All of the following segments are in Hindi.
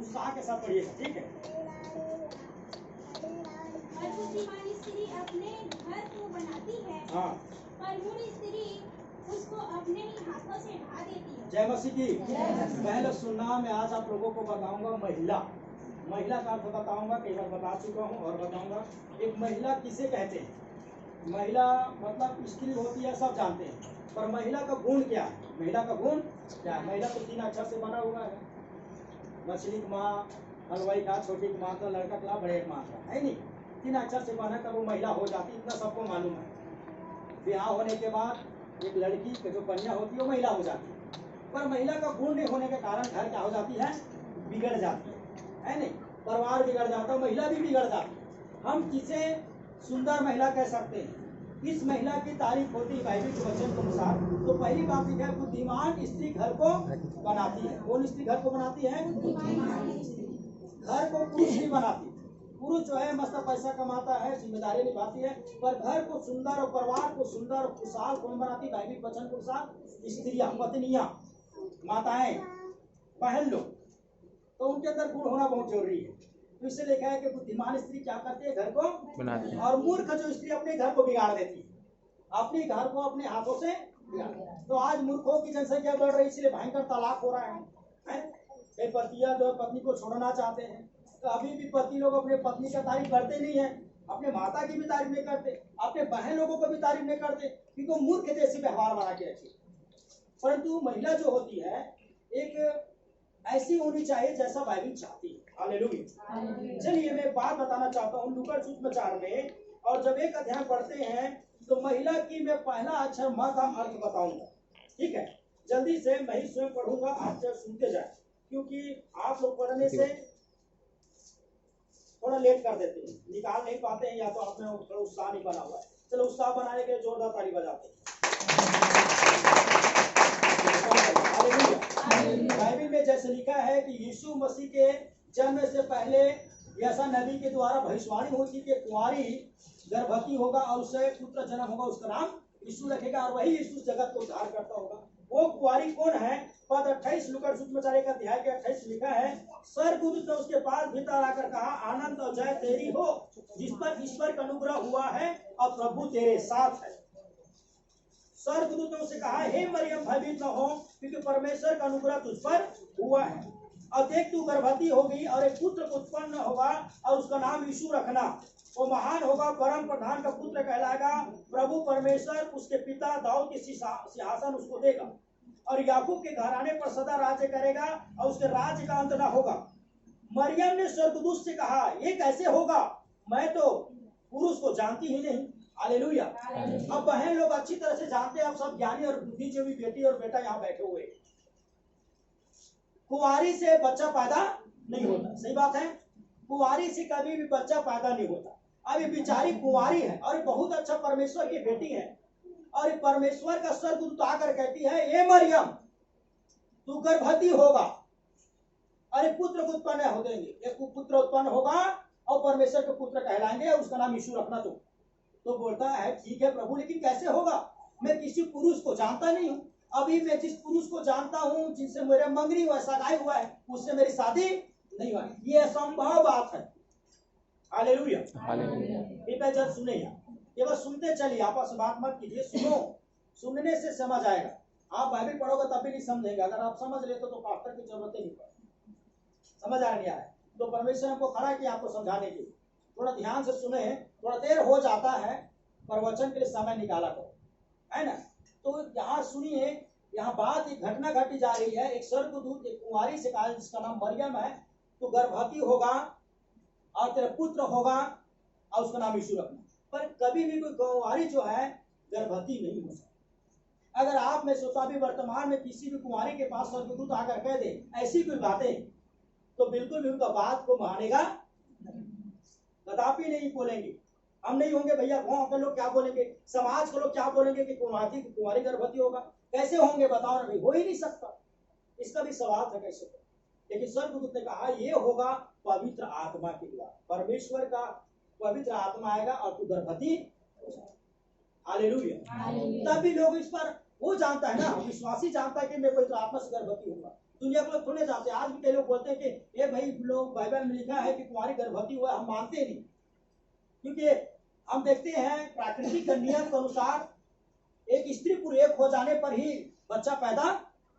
उत्साह के साथ पढ़िएगा, ठीक है। और बुद्धिमान स्त्री अपने घर को बनाती है, हाँ, पर मूढ़ स्त्री उसको अपने ही हाथों से ढा देती है। जय मसीह की। पहले सुनना, मैं आज आप लोगों को बताऊंगा महिला का अर्थ बताऊंगा, कई बार बता चुका हूँ और बताऊंगा। एक महिला किसे कहते हैं? महिला मतलब स्त्री होती है, सब जानते हैं, पर महिला का गुण क्या है? महिला का गुण क्या है? महिला तो 3 अक्षर से बना हुआ है। मछली की माँ, हलवाई का, छोटी की माँ, तो लड़का का, बड़े की माँ का, है नहीं? 3 अक्षर से बना तब वो महिला हो जाती, इतना सबको मालूम है। ब्याह होने के बाद एक लड़की की जो कन्या होती है वो महिला हो जाती है, पर महिला का गुण नहीं होने के कारण घर क्या हो जाती है? बिगड़ जाती है नहीं? परिवार बिगड़ जाता है, महिला भी बिगड़ जाती है। हम किसे सुंदर महिला कह सकते हैं? इस महिला की तारीफ होती है बाइबल के वचन के अनुसार। तो पहली बात यह है, बुद्धिमान स्त्री घर को बनाती है। कौन स्त्री घर को बनाती है? घर को पुरुष नहीं बनाती। पुरुष जो है मस्त पैसा कमाता है, जिम्मेदारी निभाती है, पर घर को सुंदर और परिवार को सुंदर और खुशहाल कौन बनाती है? बाइबल वचन के अनुसार स्त्रियां, पत्नियां, माताएं, बहन लोग। तो उनके अंदर गुण होना बहुत जरूरी है। तो इससे लिखा है कि बुद्धिमान स्त्री क्या करती है? घर को बनाती है। और मूर्ख जो स्त्री अपने घर को बिगाड़ देती है, अपने घर को अपने हाथों से बिगाड़। तो आज मूर्खों की जनसंख्या बढ़ रही है, इसलिए भयंकर तलाक हो रहा है। कई पतियां जो पत्नी को छोड़ना चाहते हैं, तो अभी भी पति लोग अपने पत्नी का तारीफ करते नहीं है, अपने माता की भी तारीफ नहीं करते, अपने बहन लोगों को भी तारीफ नहीं करते, क्योंकि मूर्ख जैसी व्यवहार बना के रखी। परंतु महिला जो होती है एक ऐसी होनी चाहिए जैसा बाइबल चाहती है। हालेलुया। चलिए मैं बात बताना चाहता हूँ लूका सुसमाचार में, और जब एक अध्याय पढ़ते हैं तो महिला की मैं पहला अक्षर माँ का अर्थ बताऊंगा, ठीक है? जल्दी से मैं ही स्वयं पढ़ूंगा, आप जब सुनते जाए, क्योंकि आप लोग पढ़ने से थोड़ा लेट कर देते हैं, निकाल नहीं पाते हैं, या तो आपने थोड़ा उत्साह नहीं बना हुआ है। चलो उत्साह बनाने के लिए जोरदार ताली बजाते हैं। बाइबल में जैसे लिखा है कि यीशु मसीह के जन्म से पहले ऐसा नबी के द्वारा भविष्यवाणी हुई थी कि कुंवारी गर्भवती होगा और उससे पुत्र जन्म होगा, उसका नाम यीशु रखेगा, और वही यीशु जगत को उद्धार करता होगा। वो कुंवारी कौन है? पद 28 लूका सुसमाचार का अध्याय के 28 लिखा है, स्वर्गदूत ने उसके पास भीतर आकर कहा, आनंद और जय तेरी हो, जिस पर ईश्वर का अनुग्रह हुआ है और प्रभु तेरे साथ है। स्वर्गदूत ने उसे कहा, हे मरियम भयभीत न हो, क्योंकि परमेश्वर का अनुग्रह तुझ पर हुआ है, और देख तू गर्भवती होगी और एक पुत्र उत्पन्न होगा और उसका नाम यीशु रखना। वो महान होगा, परम प्रधान का पुत्र कहलाएगा। प्रभु परमेश्वर उसके पिता दाऊद के सिंहासन उसको देगा, और याकूब के घराने पर सदा राज्य करेगा, और उसके राज्य का अंत न होगा। मरियम ने स्वर्गदूत से कहा, ये कैसे होगा? मैं तो पुरुष को जानती ही नहीं। हालेलुया। अब बहन लोग अच्छी तरह से जानते हैं, आप सब ज्ञानी और बुद्धिजीवी बेटी और बेटा यहाँ बैठे हुए, कुंवारी से बच्चा पैदा नहीं होता। सही बात है, कुंवारी से कभी भी बच्चा पैदा नहीं होता। अब ये बेचारी कुंवारी है और बहुत अच्छा परमेश्वर की बेटी है, और परमेश्वर का स्वर्गदूत आकर कहती है, ये मरियम तू गर्भवती होगा और एक पुत्र को उत्पन्न हो देंगे, एक पुत्र उत्पन्न होगा और परमेश्वर के पुत्र कहलाएंगे, और उसका नाम यीशु रखना। तो बोलता है, ठीक है प्रभु, लेकिन कैसे होगा? मैं किसी पुरुष को जानता नहीं हूँ। अभी मैं जिस पुरुष को जानता हूँ, जिनसे मेरा मंगनी हुआ, सगाई हुआ है, उससे मेरी शादी नहीं हुआ। ये असंभव बात है। हालेलुया। कृपया जब सुने, ये बस सुनते चलिए, आपस में बात मत कीजिए, सुनो, सुनने से समझ आएगा। आप बाइबल पढ़ोगे तब भी नहीं समझेंगे, अगर आप समझ लेते तो पास्टर की जरूरत ही नहीं पड़ती। समझ आ नहीं आ रहा है तो परमेश्वर हमको खड़ा किया आपको समझाने के लिए। थोड़ा ध्यान से सुने, थोड़ा देर हो जाता है, पर वचन के लिए समय निकाला करो, है ना? तो यहाँ सुनिए, यहाँ बात एक घटना घटी जा रही है। एक स्वर्गदूत एक कुंवारी से कहा, जिसका नाम मरियम है, तो गर्भवती होगा और तेरा पुत्र होगा और उसका नाम यीशु रखना। पर कभी भी कोई कुंवारी जो है गर्भवती नहीं हो सकती। अगर आप में सोचा भी वर्तमान में किसी भी कुंवारी के पास स्वर्गदूत आकर कह दे ऐसी कोई बातें, तो बिल्कुल भी उनका बात को मानेगा, कदापि नहीं बोलेंगे। हम नहीं होंगे भैया, गांव के लोग क्या बोलेंगे, समाज के लोग क्या बोलेंगे कि कुंवारी गर्भवती होगा? कैसे होंगे बताओ ना भाई, हो ही नहीं सकता। इसका भी सवाल था कैसे हो? लेकिन स्वर्गदूत ने कहा, ये होगा पवित्र आत्मा के द्वारा, परमेश्वर का पवित्र आत्मा आएगा और तू गर्भवती। हालेलुया। तभी लोग इस पर, वो जानता है ना, विश्वासी जानता है कि मैं पवित्र आत्मा से गर्भवती होगा, दुनिया को थोड़े जानते। आज भी कई लोग बोलते हैं कि ये भाई लोग बाइबल में लिखा है कि कुंवारी गर्भवती हुआ, हम मानते नहीं, क्योंकि हम देखते हैं प्राकृतिक नियम के अनुसार एक स्त्री पुरुष एक हो जाने पर ही बच्चा पैदा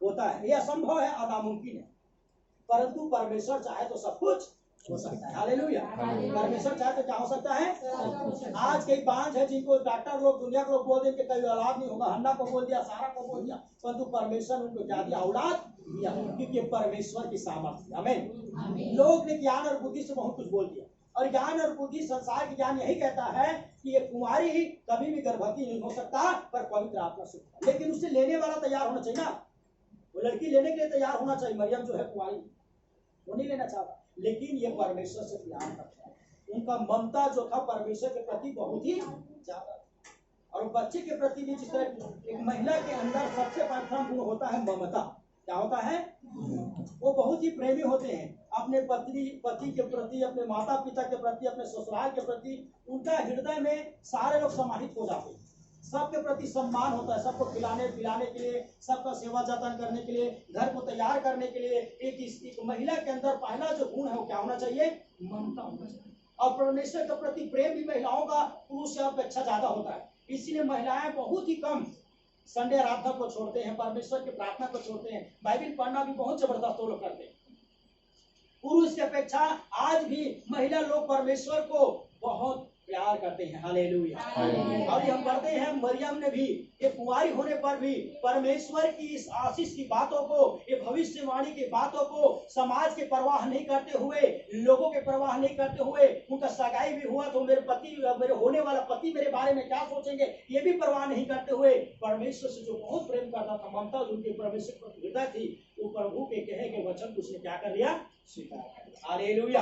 होता है। यह असंभव है, अनामुमकिन है, परंतु परमेश्वर चाहे तो सब कुछ हो सकता है। हालेलुया। परमेश्वर चाहे तो क्या हो सकता है। आज कई बांझ है जिनको डॉक्टर लोग, दुनिया के लोग बोल देंगे कई औलाद नहीं होगा, हन्ना को बोल दिया, सारा को बोल दिया, परंतु परमेश्वर ने उनको क्या दिया, औलाद दिया, क्योंकि परमेश्वर की सामर्थ्य। आमीन। लोग ने ज्ञान और बुद्धि से बहुत कुछ बोल दिया, और ज्ञान और बुद्धि, संसार की ज्ञान यही कहता है कि ये कुंवारी ही कभी भी गर्भवती नहीं हो सकता, पर पवित्र आत्मा से। लेकिन उससे लेने वाला तैयार होना चाहिए ना, वो लड़की लेने के लिए तैयार होना चाहिए। मरियम जो है कुंवारी, वो नहीं लेना चाहता, लेकिन ये परमेश्वर से प्यार करता है। उनका ममता जो था परमेश्वर के प्रति बहुत ही ज्यादा, और बच्चे के प्रति भी जिस तरह एक महिला के अंदर सबसे प्रथम गुण होता है ममता। क्या होता है, वो बहुत ही प्रेमी होते हैं अपने पति के प्रति, अपने माता पिता के प्रति, अपने ससुराल के प्रति। उनका हृदय में सारे लोग समाहित हो जाते हैं, सबके प्रति सम्मान होता है, सबको खिलाने पिलाने के लिए, सबका सेवा जतन करने के लिए, घर को तैयार करने के लिए। एक महिला के अंदर पहला जो गुण है वो क्या होना चाहिए, ममता होना चाहिए। और परमेश्वर के प्रति प्रेम भी महिलाओं का पुरुष से अपेक्षा ज्यादा होता है, इसीलिए महिलाएं बहुत ही कम संडे आराधना को छोड़ते हैं, परमेश्वर की प्रार्थना को छोड़ते हैं, बाइबल पढ़ना भी बहुत जबरदस्त वो लोग करते हैं। पुरुष की अपेक्षा आज भी महिला लोग परमेश्वर को बहुत प्यार करते हैं। हालेलुया। और हम पढ़ते हैं मरियम ने भी एक कुंवारी होने पर भी परमेश्वर की इस आशीष की बातों को, ये भविष्यवाणी की बातों को समाज के परवाह नहीं करते हुए, लोगों के परवाह नहीं करते हुए, उनका सगाई भी हुआ तो मेरे होने वाला पति मेरे बारे में क्या सोचेंगे, ये भी परवाह नहीं करते हुए परमेश्वर से जो बहुत प्रेम करता था, ममता उनके परमेश्वर पर हृदय थी, वो प्रभु के कहे के वचन उसने क्या कर लिया, स्वीकार कर लिया। हालेलुया।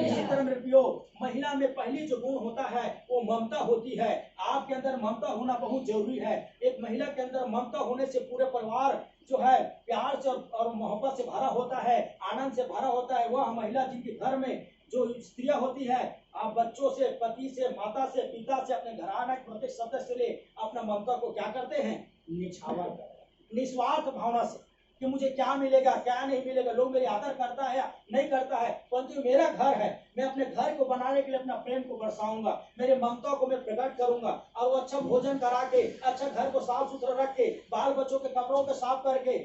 इसी तरह मेरे प्रियो, महिला में पहली जो गुण होता है वो ममता होती है। आपके अंदर ममता होना बहुत जरूरी है। एक महिला के अंदर ममता होने से पूरे परिवार जो है प्यार से और मोहब्बत से भरा होता है, आनंद से भरा होता है। वह महिला जिनके घर में जो स्त्रियां होती है, आप बच्चों से, पति से, माता से, पिता से, अपने घराना के प्रत्येक सदस्य से अपना ममता को क्या करते हैं, निछावर करते हैं, निस्वार्थ भावना से कि मुझे क्या मिलेगा क्या नहीं मिलेगा, लोग मेरी आदर करता है या नहीं करता है, परंतु मेरा घर है, मैं अपने घर को बनाने के लिए अपना प्रेम को बरसाऊंगा, मेरे ममता को मैं प्रकट करूंगा। और वो अच्छा भोजन करा के, अच्छा घर को साफ सुथरा रख के, बाल बच्चों के कपड़ों को साफ करके,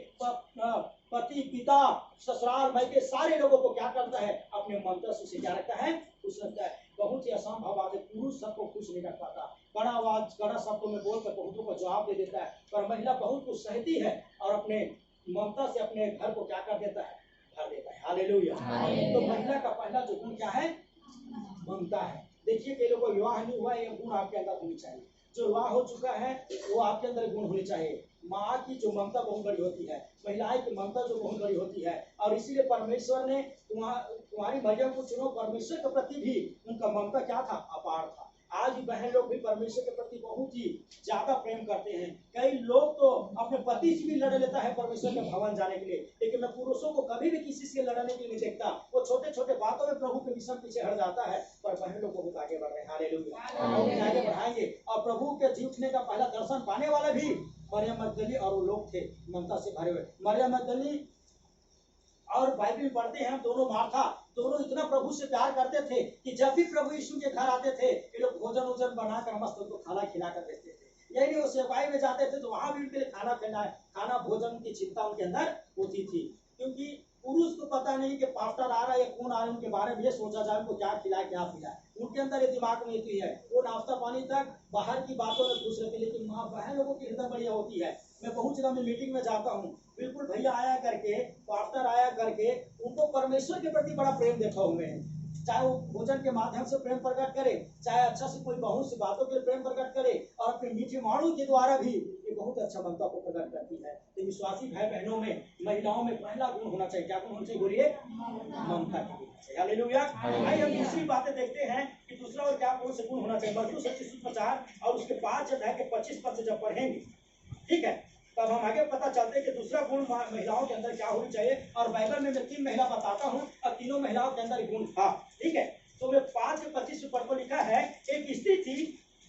पति पिता ससुराल भाई के सारे लोगों को क्या करता है, अपने ममता से क्या रखता है, खुश रखता है। बहुत ही असंभव बात है, पुरुष सबको खुश नहीं रख पाता, बड़ा आवाज कड़ा शब्दों में बोलकर बहुतों को जवाब दे देता है, पर महिला बहुत कुछ सहती है और अपने ममता से अपने घर को क्या कर देता है, भर देता है। हालेलुया। तो महिला का पहला जो गुण क्या है, ममता है। देखिए कई लोगों को विवाह नहीं हुआ, ये गुण आपके अंदर होनी चाहिए। जो विवाह हो चुका है वो आपके अंदर गुण होनी चाहिए। माँ की जो ममता बहुत बड़ी होती है, महिलाएं की ममता जो बहुत बड़ी होती है, और इसीलिए परमेश्वर ने तुम्हारी मरियम को चुनो। परमेश्वर के प्रति भी उनका ममता क्या था, अपार था। आज बहन लोग भी परमेश्वर के प्रति बहुत ही ज्यादा प्रेम करते हैं। कई लोग तो अपने पति से भी लड़ लेता है परमेश्वर के भवन जाने के लिए, लेकिन मैं पुरुषों को कभी भी किसी से लड़ने के लिए नहीं देखता। वो छोटे छोटे बातों में प्रभु के विषय पीछे हट जाता है, पर बहन लोग बहुत आगे बढ़ रहे हैं। हालेलुया। आगे बढ़ाएंगे, और प्रभु के जी उठने का पहला दर्शन पाने वाला भी मरियम मगदली और वो लोग थे ममता से भरे हुए। मरियम मगदली और बाइबल पढ़ते हैं हम, दोनों मार्था, दोनों इतना प्रभु से प्यार करते थे कि जब भी प्रभु यीशु के घर आते थे, ये लोग भोजन वोजन बनाकर मस्त उनको खाना खिला कर देते थे। यही नहीं, वो सेवाई में जाते थे तो वहां भी उनके लिए खाना भोजन की चिंता उनके अंदर होती थी, क्योंकि पुरुष को पता नहीं कि पास्टर आ रहा है या कौन आ रहा है, उनके बारे में ये सोचा जाए उनको क्या खिलाए क्या पिलाए। उनके अंदर ये दिमाग में होती है, वो नाश्ता पानी तक बाहर की बातों में घुस रहती है। लेकिन माँ बहन लोगों की हृदय बढ़िया होती है। मैं बहुत जगह में मीटिंग में जाता हूँ, बिल्कुल भैया आया करके, पास्टर आया करके, उनको परमेश्वर के प्रति बड़ा प्रेम देखा हुए हैं। चाहे वो भोजन के माध्यम से प्रेम प्रकट करे, चाहे अच्छा से कोई बहुत सी बातों के लिए प्रेम प्रकट करे, और अपने मीठी वाणों के द्वारा भी ये बहुत अच्छा ममता को प्रकट करती है। तो विश्वासी भाई बहनों में, महिलाओं में पहला गुण होना चाहिए, क्या गुण होना चाहिए बोलिए, ममता का गुण। हालेलुया। भाई हम दूसरी बातें देखते हैं कि दूसरा और क्या कौन से गुण होना चाहिए। मत्ती 26:4 और उसके 5 अध्याय के 25 पद से जब पढ़ेंगे, ठीक है, तब हम आगे पता चलते हैं कि दूसरा गुण महिलाओं के अंदर क्या होनी चाहिए। और बाइबल में मैं 3 महिला बताता हूँ और तीनों महिलाओं के अंदर गुण था, ठीक है। तो मैं 5 के 25 पद को लिखा है, एक स्त्री थी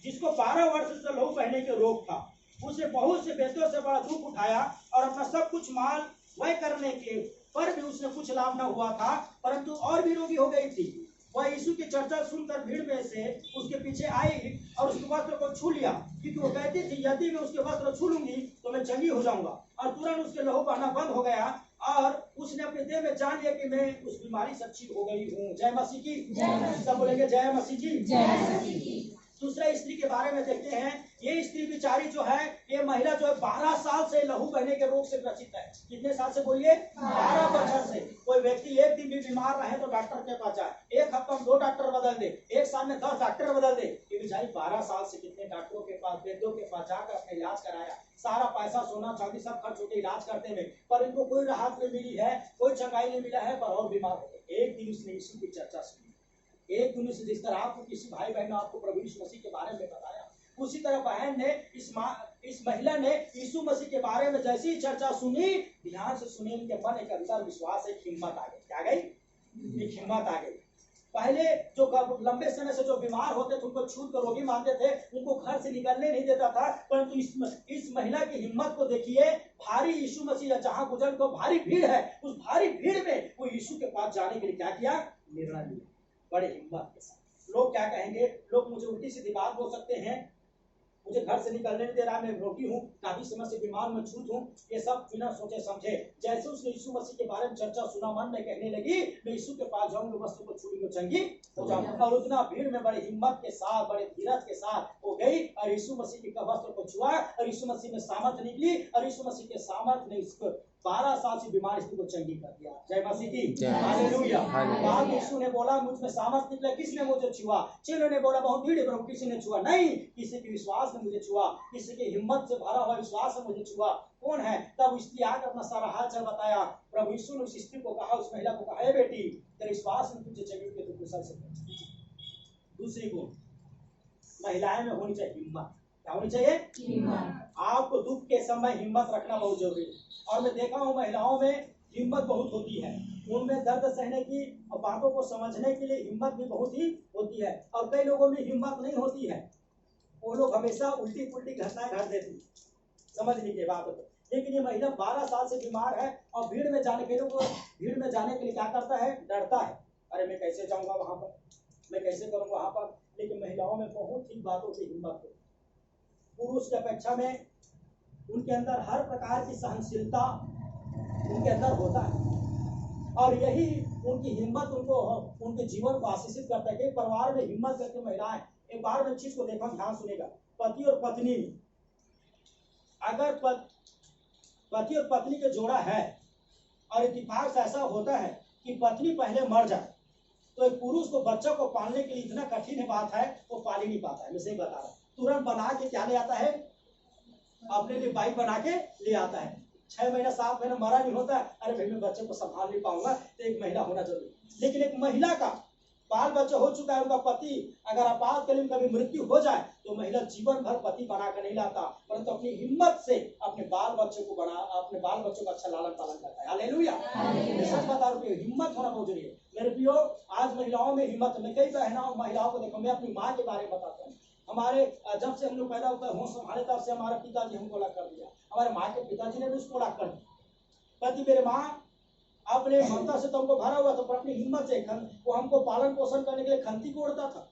जिसको 12 वर्ष से लहू बहने के रोग था। उसने बहुत से बेटों से बड़ा दुख उठाया और अपना सब कुछ माल व्यय करने के पर भी उसने कुछ लाभ न हुआ था, परंतु और भी रोगी हो गई थी। वह यीशु की चर्चा सुनकर भीड़ में से उसके पीछे आई और उसके वस्त्र को छू लिया, क्योंकि वो कहती थी यदि मैं उसके वस्त्र छू लूंगी तो मैं चंगी हो जाऊंगा। और तुरंत उसके लहू बहना बंद हो गया और उसने अपने देह में जान लिया कि मैं उस बीमारी से अच्छी हो गई हूँ। जय मसीह की। सब बोलेंगे जय मसीह की। दूसरा स्त्री के बारे में देखते हैं। ये स्त्री बिचारी जो है, ये महिला जो है 12 साल से लहू बहने के रोग से ग्रसित है। कितने साल से बोलिए? 12 बछर से। कोई व्यक्ति एक दिन भी बीमार रहे तो डॉक्टर के पास जाए, एक हफ्ता में 2 डॉक्टर बदल दे, एक साल में 10 डॉक्टर बदल दे। ये बिचारी 12 साल से कितने डॉक्टरों के पास, वैद्यों के पास जाकर अपने इलाज कराया, सारा पैसा सोना चांदी सब खर्च होकर इलाज करते में, पर इनको कोई राहत नहीं मिली है, कोई चंगाई नहीं मिला है, पर और बीमार हो गए। एक दिन उसने यीशु की चर्चा सुनी। एक दिन जिस तरह आपको किसी भाई बहन ने आपको प्रभु यीशु मसीह के बारे में बताया, उसी तरह बहन ने इस महिला ने यीशु मसीह के बारे में जैसी ही चर्चा सुनी, ध्यान से सुनी, उनके मन के अंदर विश्वास, एक हिम्मत आ गई। क्या गई? एक हिम्मत आ गई। पहले जो लंबे समय से जो बीमार होते थे उनको छूट कर रोगी मानते थे, उनको घर से निकलने नहीं देता था, परंतु इस महिला की हिम्मत को देखिए। भारी यीशु मसीह जहाँ गुजर तो भारी भीड़ है, उस भारी भीड़ में वो यीशु के पास जाने के लिए क्या किया? निर्णय लिया, बड़े हिम्मत के साथ। लोग क्या कहेंगे? लोग मुझे उल्टी सीधी बात बोल सकते हैं, मुझे घर से निकलने नहीं दे रहा, मैं रोगी हूँ, काफी समय से बीमार में छूट हूँ, ये सब बिना सोचे समझे। जैसे उसने यीशु मसीह के बारे में चर्चा सुना, मन में कहने लगी मैं यीशु के पास जाऊंगी, वस्त्र को छूंगी, चंगी हो जाऊंगी। और उतना भीड़ में बड़े हिम्मत के साथ, बड़े धीरज के साथ वो गई और यीशु मसीह के वस्त्र को छुआ और यीशु मसीह में सामर्थ निकली और यीशु मसीह के सामर्थ ने इसको 12 साल से बीमार स्त्री को चंगी कर दिया। जय मसीह की। हालेलुया। बाद में यीशु ने बोला मुझ में सामर्थ निकला, किसने मुझे छुआ? चेलों ने बोला बहुत भीड़ है प्रभु, किसी ने छुआ नहीं, किसी के विश्वास ने मुझे छुआ, किसी के हिम्मत से भरा हुआ विश्वास ने मुझे छुआ। कौन है? तब स्त्री आकर अपना सारा हाल चल बताया। प्रभु यीशु ने उस स्त्री को कहा, उस महिला को कहा, बेटी तेरे विश्वास ने तुझे चंगी की, तू कुशल से पहुंची। दूसरी गुण महिलाएं में होनी चाहिए हिम्मत। क्या होनी चाहिए? हिम्मत। आपको दुख के समय हिम्मत रखना बहुत जरूरी है। और मैं देखा हूँ महिलाओं में हिम्मत बहुत होती है, उनमें दर्द सहने की और बातों को समझने के लिए हिम्मत भी बहुत ही होती है। और कई लोगों में हिम्मत नहीं होती है, वो लोग हमेशा उल्टी पुल्टी घटनाएं घट देती समझने की बात होती। लेकिन ये महिला 12 साल से बीमार है और भीड़ में जाने के लिए क्या करता है? डरता है, अरे मैं कैसे जाऊंगा वहां पर, मैं कैसे करूंगा वहां पर। लेकिन महिलाओं में बहुत ही बातों की हिम्मत होती है। पुरुष की अपेक्षा में उनके अंदर हर प्रकार की सहनशीलता उनके अंदर होता है, और यही उनकी हिम्मत उनको उनके जीवन को आशीषित करता है। कि परिवार में हिम्मत करके महिलाएं, एक बार में चीज को देखा, ध्यान सुनेगा। पति और पत्नी, अगर पति और पत्नी के जोड़ा है और इत्तेफाक से ऐसा होता है कि पत्नी पहले मर जाए, तो एक पुरुष को बच्चा को पालने के लिए इतना कठिन बात है, वो पाल ही नहीं पाता है। मैं सही बता रहा हूँ। तुरंत बना के क्या ले आता है? अपने लिए बाइक बना के ले आता है। 6 महीना 7 महीना मरा नहीं होता है, अरे भाई मैं बच्चे को संभाल नहीं पाऊंगा, तो एक महिला होना जरूरी। लेकिन एक महिला का बाल बच्चा हो चुका है, उनका पति अगर आपातकालीन कभी मृत्यु हो जाए तो महिला जीवन भर पति बना कर नहीं लाता, परंतु अपनी हिम्मत से अपने बाल बच्चों को अच्छा लालन पालन करता है। हालेलुया। मैं सच बता रहा हूँ, हिम्मत होना बहुत जरूरी है मेरे प्रियो। आज महिलाओं में हिम्मत, मैं कई बहनों महिलाओं को देखो, मैं अपनी माँ के बारे में बताता हूँ। हमारे जब से हम लोग पैदा होकर होश संभाले तब से हमारे पिताजी हमको अलग कर दिया, हमारे माँ के पिताजी ने भी उसको अलग कर दिया। पति मेरे माँ अपने ममता से तो हमको भरा हुआ था, पर अपनी हिम्मत से वो हमको पालन पोषण करने के लिए खंती को उड़ता था,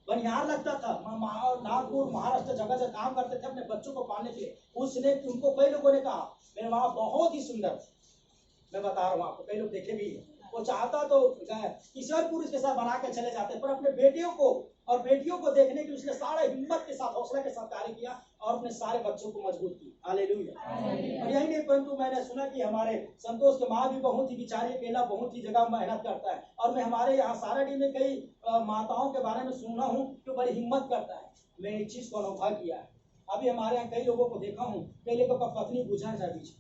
बनिहार लगता था। नागपुर महाराष्ट्र जगह जगह काम करते थे अपने बच्चों को पालने के लिए। उसने उनको कई लोगों ने कहा मेरे माँ बहुत ही सुंदर, मैं बता रहा हूँ आपको, कई लोग देखे भी है। वो चाहता तो किसी और पुरुष के साथ बना के चले जाते, पर अपने बेटियों को देखने के लिए उसने सारे हिम्मत के साथ, हौसला के साथ कार्य किया और अपने सारे बच्चों को मजबूत किया। हालेलुया। और यही नहीं, परंतु मैंने सुना कि हमारे संतोष के माँ भी बहुत ही बिचारी अकेला बहुत ही जगह मेहनत करता है। और मैं हमारे यहाँ साराडी में कई माताओं के बारे में सुना हूँ जो बड़ी हिम्मत करता है। मैं एक चीज को अनुभव किया है। अभी हमारे यहाँ कई लोगों को देखा हूँ, कई लोगों का पत्नी बुझा जाए बीच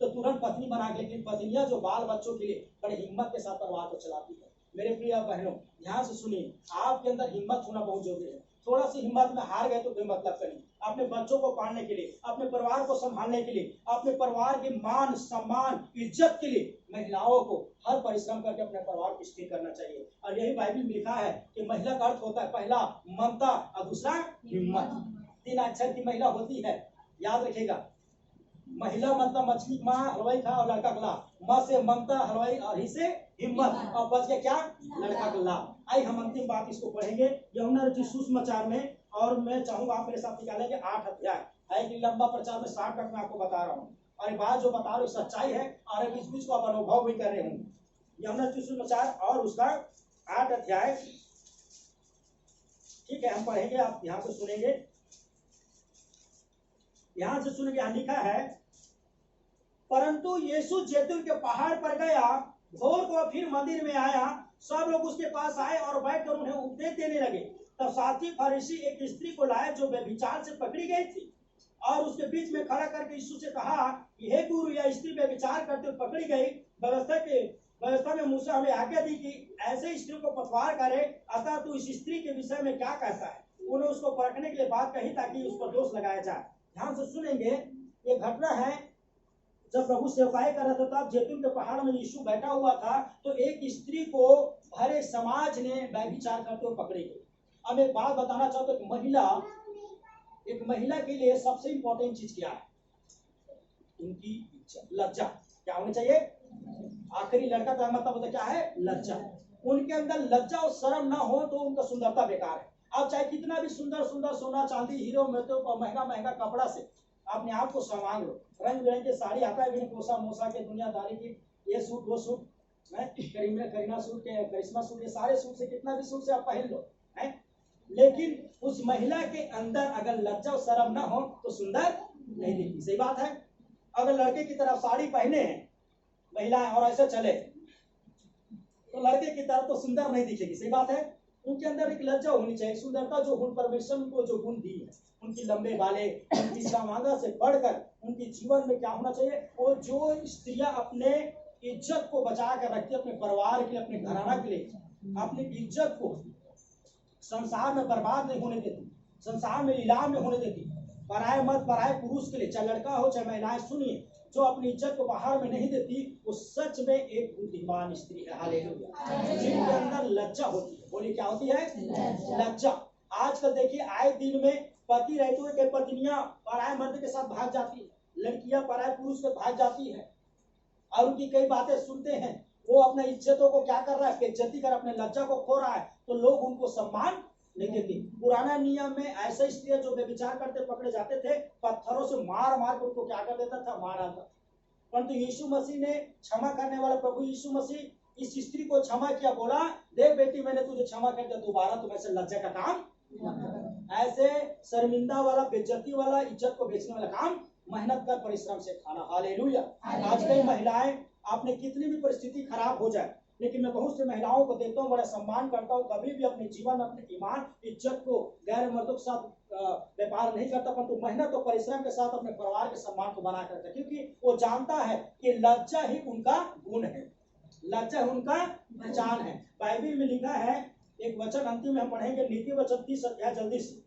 तो तुरंत पत्नी बना के, लेकिन पत्नियां जो बाल बच्चों के लिए बड़े हिम्मत के साथ परिवार को चलाती है। मेरे प्रिय बहनों ध्यान से सुनिए, आपके अंदर हिम्मत होना बहुत जरूरी है। थोड़ा सी हिम्मत में हार गए तो कोई मतलब नहीं। अपने बच्चों को पालने के लिए, अपने परिवार को संभालने के लिए, अपने परिवार के मान सम्मान इज्जत के लिए महिलाओं को हर परिश्रम करके अपने परिवार को स्थिर करना चाहिए। और यही बाइबल में लिखा है कि महिला का अर्थ होता है पहला ममता और दूसरा हिम्मत। 3 अक्षर की महिला होती है, याद रखिएगा। महिला मतलब मछली माँ हलवाई खा और लड़का का लाभ, माँ से ममता हलवाई और ही से हिम्मत और बच के क्या लड़का का लाभ। आई हम अंतिम बात इसको पढ़ेंगे यूहन्ना रचित सुसमाचार में, और मैं चाहूंगा आप मेरे साथ निकालेंगे 8 अध्याय है कि लंबा प्रचार में 60 तक मैं आपको बता रहा हूँ, और ये बात जो बता रहा हूँ सच्चाई है और बीच बीच को आप अनुभव भी कर रहे होंगे। यूहन्ना रचित सुसमाचार और उसका 8 अध्याय, ठीक है हम पढ़ेंगे, आप यहाँ से सुनेंगे, यहाँ से सुनेंगे। यहाँ लिखा है, परंतु यीशु जैतून के पहाड़ पर गया, भोर को फिर मंदिर में आया, सब लोग उसके पास आए और बैठकर उन्हें उपदेश देने लगे। तब साथी फरीसी एक स्त्री को लाए जो व्यभिचार से पकड़ी गई थी, और उसके बीच में खड़ा करके यीशु से कहा कि हे गुरु, यह स्त्री व्यभिचार करते हुए पकड़ी गई। व्यवस्था में मूसा हमें आज्ञा दी कि ऐसे स्त्री को पथवार करे, अतः तू इस स्त्री के विषय में क्या कहता है? उन्हें उसको परखने के लिए बात कही ताकि उस पर दोष लगाया जाए। ध्यान से सुनेंगे, ये घटना है जब प्रभु सेवकाई कर रहा था, तब जैतून के पहाड़ में यीशु बैठा हुआ था, तो एक स्त्री को भरे समाज ने व्यभिचार करते हुए पकड़ी गई। अब एक बात बताना चाहता हूँ, एक महिला के लिए सबसे इंपॉर्टेंट चीज क्या है? उनकी लज्जा क्या होनी चाहिए? आखिरी लड़का का मतलब होता क्या है? लज्जा। उनके अंदर लज्जा और शर्म ना हो तो उनका सुंदरता बेकार है। आप चाहे कितना भी सुंदर सुंदर सोना चांदी हीरो मेटो और महंगा महंगा कपड़ा से अपने आप को संवार लो, रंग बिरंग के साड़ी आता है, कोसा मोसा के दुनियादारी की, ये सूट वो सूट, करीना सूट के करिश्मा सूट, ये सारे सूट से कितना भी सूट से आप पहन लो है, लेकिन उस महिला के अंदर अगर लज्जा और शर्म ना हो तो सुंदर नहीं दिखती। सही बात है। अगर लड़के की तरफ साड़ी पहने हैं महिलाएं और ऐसे चले तो लड़के की तरफ तो सुंदर नहीं दिखेगी। सही बात है। उनके अंदर एक लज्जा होनी चाहिए, सुंदरता जो गुण परमेश्वर को जो गुण दी है, उनकी लंबे बाले, उनकी समांगा से बढ़कर उनके जीवन में क्या होना चाहिए? वो जो स्त्रियां अपने इज्जत को बचा कर रखती है, अपने परिवार के लिए, अपने घराना के लिए, अपनी इज्जत को संसार में बर्बाद नहीं होने देती, संसार में लीलाम नहीं होने देती, पराये मत पराये पुरुष के लिए, चाहे लड़का हो चाहे महिलाएं, सुनिए, जो अपनी इज्जत को बाहर में नहीं देती वो सच में एक बुद्धिमान स्त्री है। हालेलुया। जिनके अंदर लज्जा होती है। बोलिए क्या होती है? लज्जा। आजकल देखिए आए दिन में पति रहते हुए पत्नियां पराये मर्द के साथ भाग जाती है, लड़कियां पराये पुरुष से भाग जाती है और उनकी कई बातें सुनते हैं। वो अपने इज्जतों को क्या कर रहा है? बेइज्जती कर अपने लज्जा को खो रहा है, तो लोग उनको सम्मान नहीं देती। पुराना नियम में ऐसे स्त्रियां जो व्यभिचार करते पकड़े जाते थे, पत्थरों से मार मार कर उनको क्या कर देता था? मार डालता। परंतु यीशु मसीह ने, क्षमा करने वाला प्रभु यीशु मसीह इस स्त्री को क्षमा किया, बोला देख बेटी मैंने तुझे क्षमा कर दिया, दोबारा तुम ऐसे लज्जा का काम, ऐसे शर्मिंदा वाला, बेइज्जती वाला, इज्जत को बेचने वाला काम मेहनत कर, परिश्रम से खाना। हालेलुया। आज कई महिलाएं, आपने कितनी भी परिस्थिति खराब हो जाए, लेकिन मैं बहुत से महिलाओं को देखता हूँ, बड़ा सम्मान करता हूँ, कभी भी अपने जीवन, अपने ईमान, इज्जत को गैर मर्दों के साथ व्यापार नहीं करता, परंतु मेहनत और परिश्रम के साथ अपने परिवार के सम्मान को बना करता है, क्योंकि वो जानता है कि लज्जा ही उनका गुण है, लज्जा उनका पहचान है। बाइबल में लिखा है, एक वचन अंतिम में हम पढ़ेंगे, नीति वचन 30 अध्याय, जल्दी से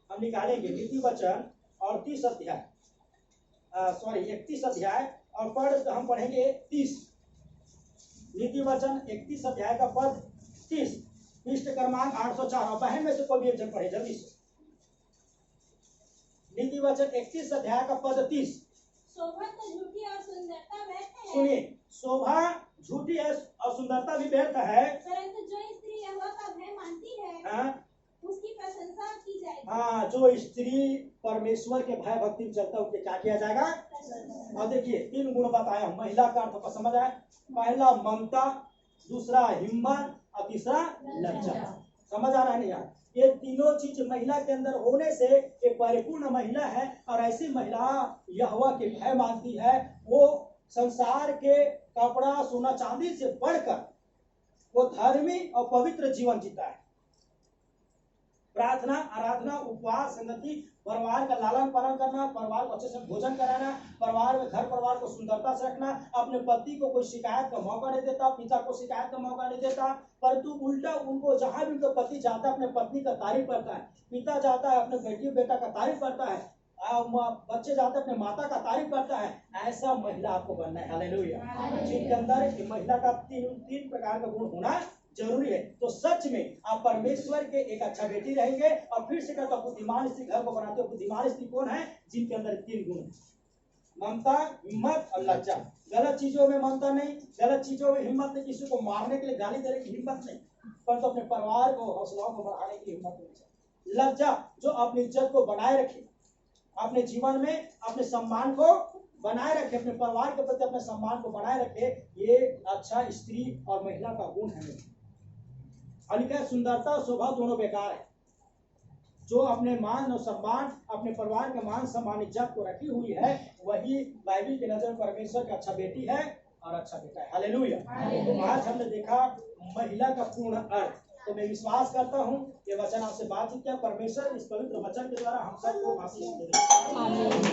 हम निकालेंगे नीति वचन और 30 अध्याय, 31 अध्याय, और पढ़ हम पढ़ेंगे 30। नीति वचन 31 अध्याय का पद 30, पृष्ठ क्रमांक 804। और बहन में से कोई भी एक जन पढ़े जल्दी से। नीति वचन 31 अध्याय का पद 30। शोभा तो झूठी और सुंदरता व्यर्थ है। सुनिए, शोभा झूठी है और सुंदरता भी व्यर्थ है, परंतु जो स्त्री यहोवा का भय मानती है, उसकी प्रशंसा की जाएगी। हाँ, जो स्त्री परमेश्वर के भय भक्ति में चलता है उसके क्या किया जाएगा? और देखिए 3 गुण बताया हूं, महिला का अर्थ समझ आया? पहला ममता, दूसरा हिम्मत और तीसरा लज्जा। समझ आ रहा है नहीं यार? ये तीनों चीज महिला के अंदर होने से एक परिपूर्ण महिला है, और ऐसी महिला यहोवा के भय मानती है। वो संसार के कपड़ा सोना चांदी से बढ़कर वो धर्मी और पवित्र जीवन जीता है। प्रार्थना, आराधना, उपवास, संगति, परिवार का लालन पालन करना, परिवार को अच्छे से भोजन कराना, परिवार में घर परिवार को सुंदरता से रखना, अपने पति को कोई शिकायत का मौका नहीं देता, पिता को शिकायत का मौका नहीं देता, परंतु उल्टा उनको जहां भी उनका पति जाता है अपने पत्नी का तारीफ करता है, पिता जाता है अपने बेटी बेटा का तारीफ करता है, बच्चे जाते अपने माता का तारीफ करता है। ऐसा महिला आपको बनना है। हालेलुया। जिनके अंदर महिला का तीन प्रकार का गुण होना जरूरी है। तो सच में आप परमेश्वर के एक अच्छा बेटी रहेंगे। और फिर से कहता, बुद्धिमान स्त्री घर को बनाते हो। बुद्धिमान स्त्री कौन है? जिनके अंदर 3 गुण है, ममता, हिम्मत और लज्जा। गलत चीजों में ममता नहीं, गलत चीजों में हिम्मत नहीं, किसी को मारने के लिए, गाली देने की हिम्मत नहीं, पर तो अपने परिवार को, हौसलाओं को बढ़ाने की हिम्मत नहीं चाहिए। लज्जा, जो अपनी इज्जत को बनाए रखे, अपने जीवन में अपने सम्मान को बनाए रखे, अपने परिवार के प्रति अपने सम्मान को बनाए रखे, ये अच्छा स्त्री और महिला का गुण है। और लिखा है, सुंदरता और शोभा दोनों बेकार है। जो अपने मान और सम्मान, अपने परिवार के मान सम्मान इज्जत को रखी हुई है, वही बाइबल की नजर में परमेश्वर का अच्छा बेटी है और अच्छा बेटा है। हालेलुया। तो आज हमने देखा महिला का पूर्ण अर्थ। तो मैं विश्वास करता हूँ ये वचन आपसे बातचीत किया, परमेश्वर इस पवित्र वचन के द्वारा हम सबको आशीष दे।